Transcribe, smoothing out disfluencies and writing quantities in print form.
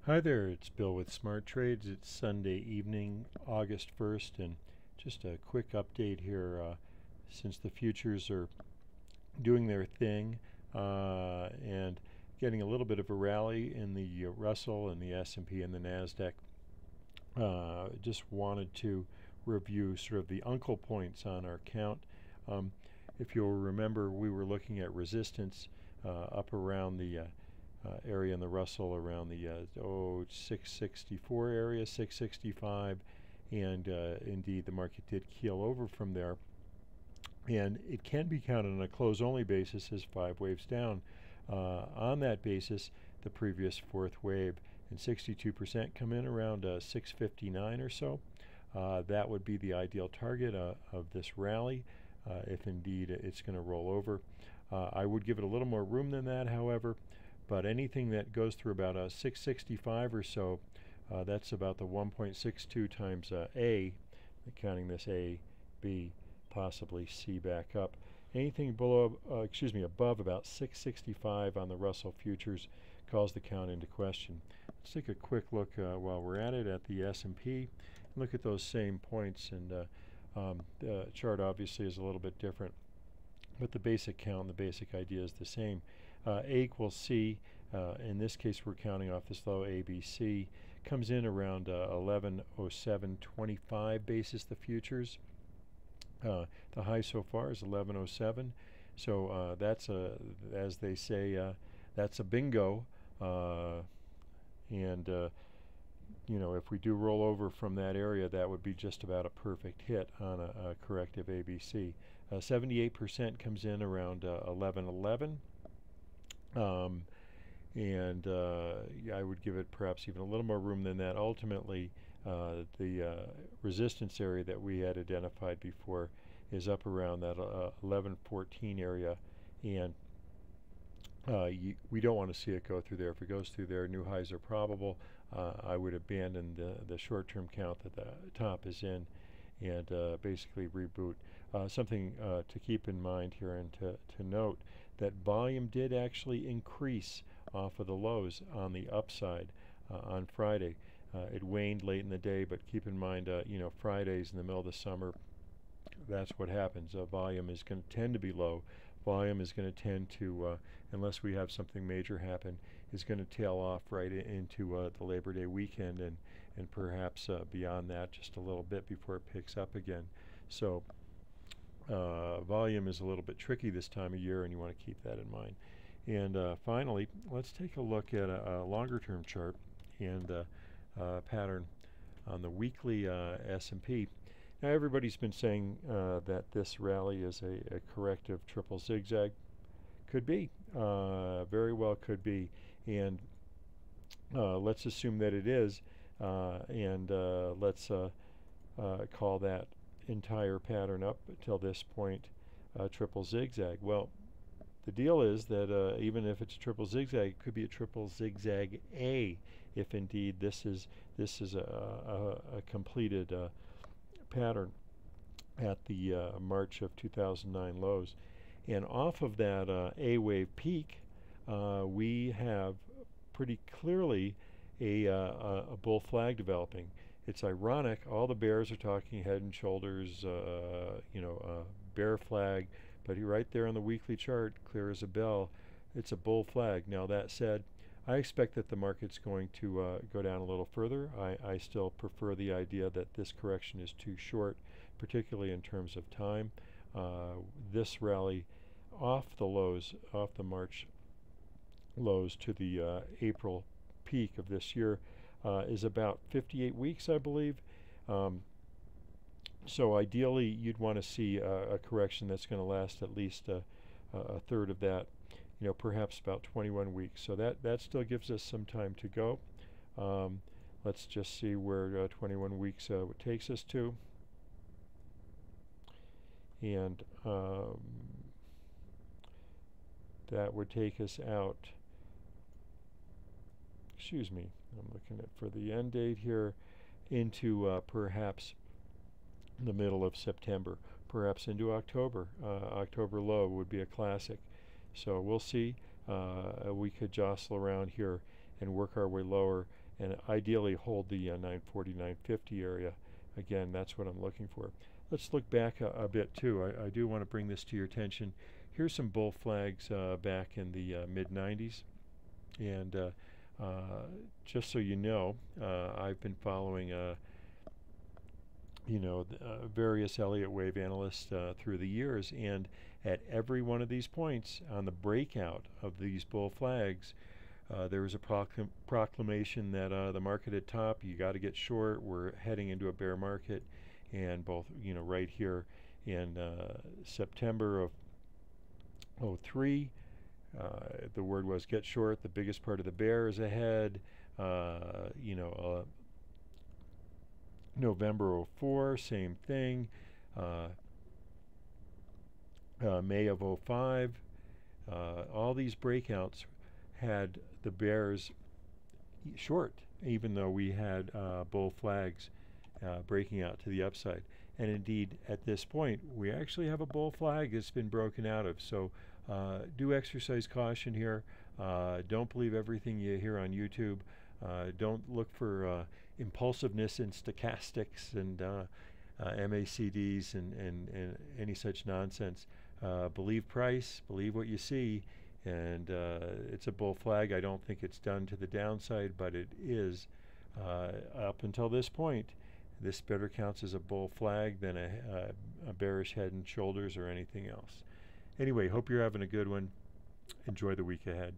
Hi there, it's Bill with Smart Trades. It's Sunday evening, August 1st, and just a quick update here since the futures are doing their thing and getting a little bit of a rally in the Russell and the S&P and the NASDAQ. Just wanted to review sort of the uncle points on our count. If you'll remember, we were looking at resistance up around the area in the Russell around the 664 area, 665, and indeed the market did keel over from there. And it can be counted on a close-only basis as 5 waves down. On that basis, the previous fourth wave and 62% come in around 659 or so. That would be the ideal target of this rally if indeed it's going to roll over. I would give it a little more room than that, however. But anything that goes through about 665 or so, that's about the 1.62 times A, counting this A, B, possibly C back up. Anything below, above about 665 on the Russell futures calls the count into question. Let's take a quick look while we're at it at the S&P. Look at those same points, and the chart obviously is a little bit different, but the basic count, the basic idea is the same. A equals C, in this case we're counting off this low ABC, comes in around 1107.25 basis the futures. The high so far is 1107, so that's as they say, that's a bingo, and you know, if we do roll over from that area, that would be just about a perfect hit on a corrective ABC. 78% comes in around 1111. And I would give it perhaps even a little more room than that. Ultimately, the resistance area that we had identified before is up around that 1114 area, and we don't want to see it go through there. If it goes through there, new highs are probable. I would abandon the short-term count that the top is in and basically reboot. Something to keep in mind here and to note that volume did actually increase off of the lows on the upside on Friday. It waned late in the day, but keep in mind, you know, Fridays in the middle of the summer, that's what happens. Volume is going to tend to be low. Volume is going to tend to, unless we have something major happen, is going to tail off right into the Labor Day weekend and perhaps beyond that just a little bit before it picks up again. So volume is a little bit tricky this time of year, and you want to keep that in mind. And finally, let's take a look at a longer term chart and pattern on the weekly S&P. Now everybody's been saying that this rally is a corrective triple zigzag. Could be, very well could be, and let's assume that it is, and let's call that entire pattern up until this point triple zigzag. Well, the deal is that even if it's a triple zigzag, it could be a triple zigzag A if indeed this is a completed pattern at the March of 2009 lows. And off of that A wave peak, we have pretty clearly a bull flag developing. It's ironic, all the bears are talking head and shoulders, bear flag, but right there on the weekly chart, clear as a bell, it's a bull flag. Now that said, I expect that the market's going to go down a little further. I still prefer the idea that this correction is too short, particularly in terms of time. This rally off the lows, off the March lows to the April peak of this year is about 58 weeks, I believe. So ideally, you'd want to see a correction that's going to last at least a third of that, you know, perhaps about 21 weeks. So that still gives us some time to go. Let's just see where 21 weeks takes us to. And that would take us out, excuse me, I'm looking at for the end date here, into perhaps the middle of September, perhaps into October. October low would be a classic. So we'll see. We could jostle around here and work our way lower and ideally hold the 940, 950 area. Again, that's what I'm looking for. Let's look back a bit too. I do want to bring this to your attention. Here's some bull flags back in the mid-90s, and just so you know, I've been following various Elliott wave analysts through the years, and at every one of these points on the breakout of these bull flags, there was a proclamation that the market had topped. You got to get short. We're heading into a bear market, and both, right here in September of '03, the word was get short. The biggest part of the bear is ahead. November '04, same thing. May of '05, all these breakouts had the bears short, even though we had bull flags breaking out to the upside. And indeed, at this point, we actually have a bull flag that's been broken out of. So do exercise caution here. Don't believe everything you hear on YouTube. Don't look for impulsiveness in stochastics and MACDs and any such nonsense. Believe price, believe what you see, and it's a bull flag. I don't think it's done to the downside, but it is. Up until this point, this better counts as a bull flag than a bearish head and shoulders or anything else. Anyway, hope you're having a good one. Enjoy the week ahead.